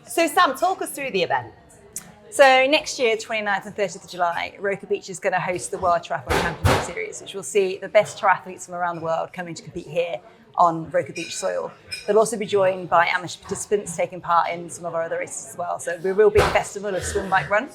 So Sam, talk us through the event. So next year, 29th and 30th of July, Roker Beach is going to host the World Triathlon Championship Series, which will see the best triathletes from around the world coming to compete here on Roker Beach soil. They'll also be joined by amateur participants taking part in some of our other races as well. So it'll be a real big festival of swim, bike, run.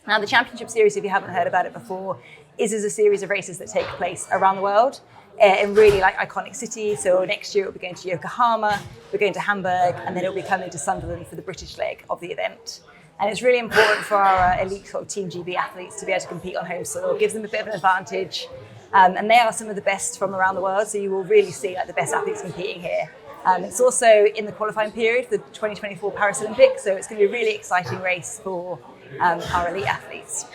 Now the Championship Series, if you haven't heard about it before, is a series of races that take place around the world in really like iconic cities. So next year it'll be going to Yokohama, we're going to Hamburg, and then it'll be coming to Sunderland for the British leg of the event. And it's really important for our elite sort of Team GB athletes to be able to compete on home soil. It gives them a bit of an advantage. And they are some of the best from around the world, so you will really see like the best athletes competing here. It's also in the qualifying period for the 2024 Paris Olympics, so it's going to be a really exciting race for our elite athletes.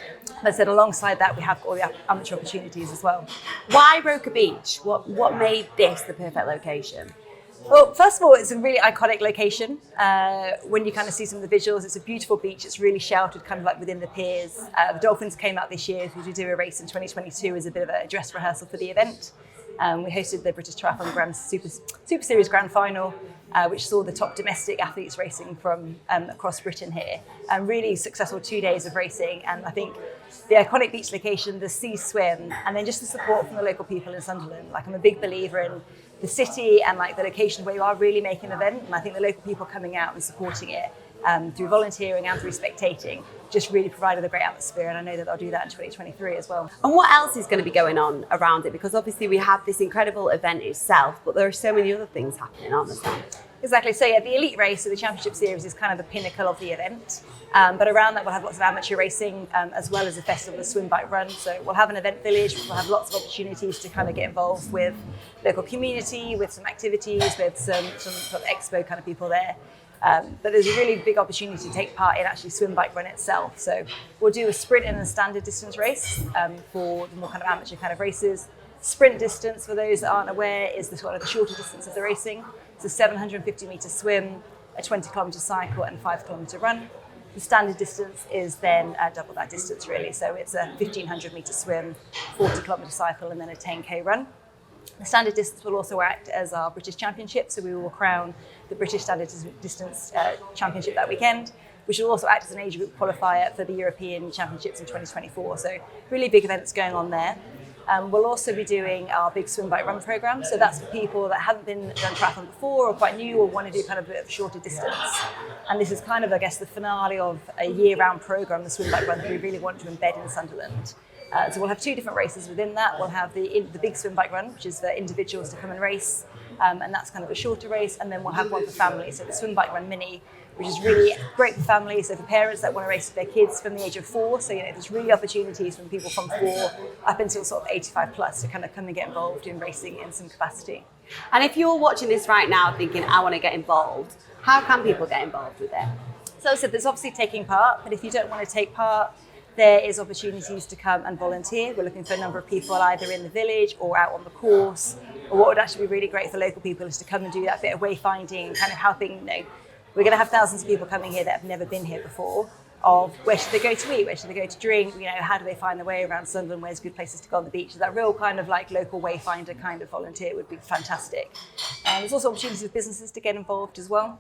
As I said, alongside that, we have all the amateur opportunities as well. Why Roker Beach? What made this the perfect location? Well, first of all, it's a really iconic location. When you kind of see some of the visuals, it's a beautiful beach. It's really sheltered, kind of like within the piers. The Dolphins came out this year to do a race in 2022 as a bit of a dress rehearsal for the event. We hosted the British Triathlon Grand Super Series Grand Final, which saw the top domestic athletes racing from across Britain here. Really successful 2 days of racing, and I think the iconic beach location, the sea swim, and then just the support from the local people in Sunderland. Like, I'm a big believer in the city and like the location where you are really making an event, and I think the local people coming out and supporting it through volunteering and through spectating just really provided a great atmosphere, and I know that they'll do that in 2023 as well. And what else is going to be going on around it? Because obviously we have this incredible event itself, but there are so many other things happening, aren't there? Exactly. So yeah, the elite race, so the Championship Series, is kind of the pinnacle of the event. But around that, we'll have lots of amateur racing, as well as a festival of swim, bike, run. So we'll have an event village. We'll have lots of opportunities to kind of get involved with local community, with some activities, with some sort of expo kind of people there. But there's a really big opportunity to take part in actually swim, bike, run itself. So we'll do a sprint and a standard distance race for the more kind of amateur kind of races. Sprint distance, for those that aren't aware, is the sort of the shorter distance of the racing. It's a 750 metre swim, a 20 kilometre cycle, and 5 kilometre run. The standard distance is then double that distance, really. So it's a 1,500 metre swim, 40 kilometre cycle, and then a 10k run. The standard distance will also act as our British Championship, so we will crown the British Standard Distance Championship that weekend, which will also act as an age group qualifier for the European Championships in 2024. So really big events going on there. We'll also be doing our big swim, bike, run programme. So that's for people that haven't done triathlon before, or quite new, or want to do kind of a bit of shorter distance. And this is kind of, I guess, the finale of a year-round programme, the swim, bike, run, that we really want to embed in Sunderland. So we'll have two different races within that. We'll have the big swim, bike, run, which is for individuals to come and race, and that's kind of a shorter race. And then we'll have one for families, so the swim, bike, run mini, which is really great for families, so for parents that want to race with their kids from the age of 4. So, there's really opportunities from people from 4 up until sort of 85 plus to kind of come and get involved in racing in some capacity. And if you're watching this right now thinking, I want to get involved, how can people get involved with it? So as I said, there's obviously taking part, but if you don't want to take part, there is opportunities to come and volunteer. We're looking for a number of people either in the village or out on the course. Or what would actually be really great for local people is to come and do that bit of wayfinding and kind of helping, we're going to have thousands of people coming here that have never been here before, of where should they go to eat, where should they go to drink, how do they find their way around Sunderland, where's good places to go on the beach. So that real kind of like local wayfinder kind of volunteer would be fantastic. There's also opportunities with businesses to get involved as well,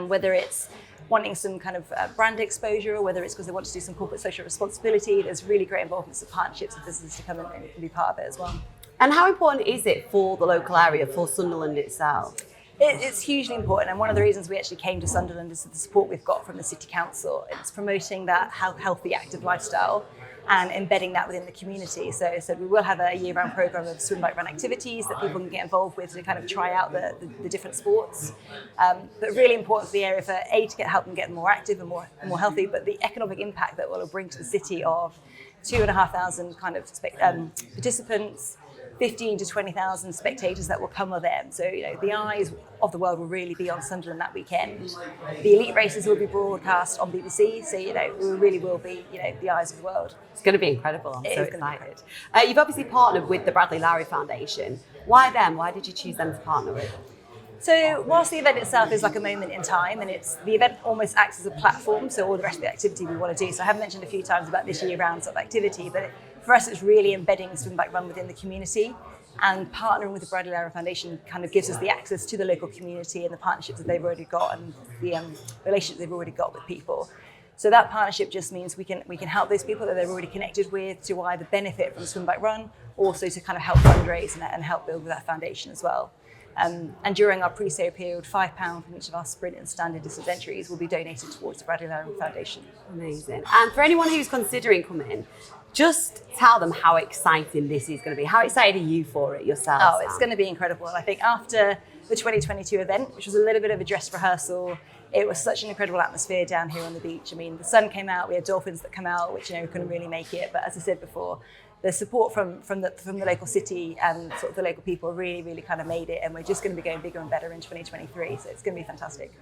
whether it's wanting some kind of brand exposure, or whether it's because they want to do some corporate social responsibility. There's really great involvements of partnerships with businesses to come and be part of it as well. And how important is it for the local area, for Sunderland itself? It's hugely important, and one of the reasons we actually came to Sunderland is the support we've got from the City Council. It's promoting that healthy, active lifestyle and embedding that within the community. So we will have a year-round programme of swim, bike, run activities that people can get involved with to kind of try out the different sports. But really important for the area for to help them get more active and more healthy, but the economic impact that will bring to the city of 2,500 kind of participants, 15 to 20,000 spectators that will come with them. So, the eyes of the world will really be on Sunderland that weekend. The elite races will be broadcast on BBC, so, we really will be, the eyes of the world. It's going to be incredible. I'm so excited. You've obviously partnered with the Bradley Lowry Foundation. Why them? Why did you choose them to partner with? So whilst the event itself is like a moment in time, and the event almost acts as a platform, so all the rest of the activity we want to do. So I have mentioned a few times about this year-round sort of activity, but for us it's really embedding swim, bike, run within the community. And partnering with the Bradley Larry Foundation kind of gives us the access to the local community and the partnerships that they've already got and the relationships they've already got with people. So that partnership just means we can help those people that they're already connected with to either benefit from Swim Bike Run, or also to kind of help fundraise and help build with that foundation as well. And during our pre-sale period, £5 from each of our sprint and standard distance entries will be donated towards the Bradley Larry Foundation. Amazing. And for anyone who's considering coming, just tell them how exciting this is going to be. How excited are you for it yourself? Oh, it's going to be incredible. I think after the 2022 event, which was a little bit of a dress rehearsal, it was such an incredible atmosphere down here on the beach. I mean, the sun came out, we had dolphins that come out, which, couldn't really make it. But as I said before, the support from the local city and sort of the local people really, really kind of made it. And we're just going to be going bigger and better in 2023. So it's going to be fantastic.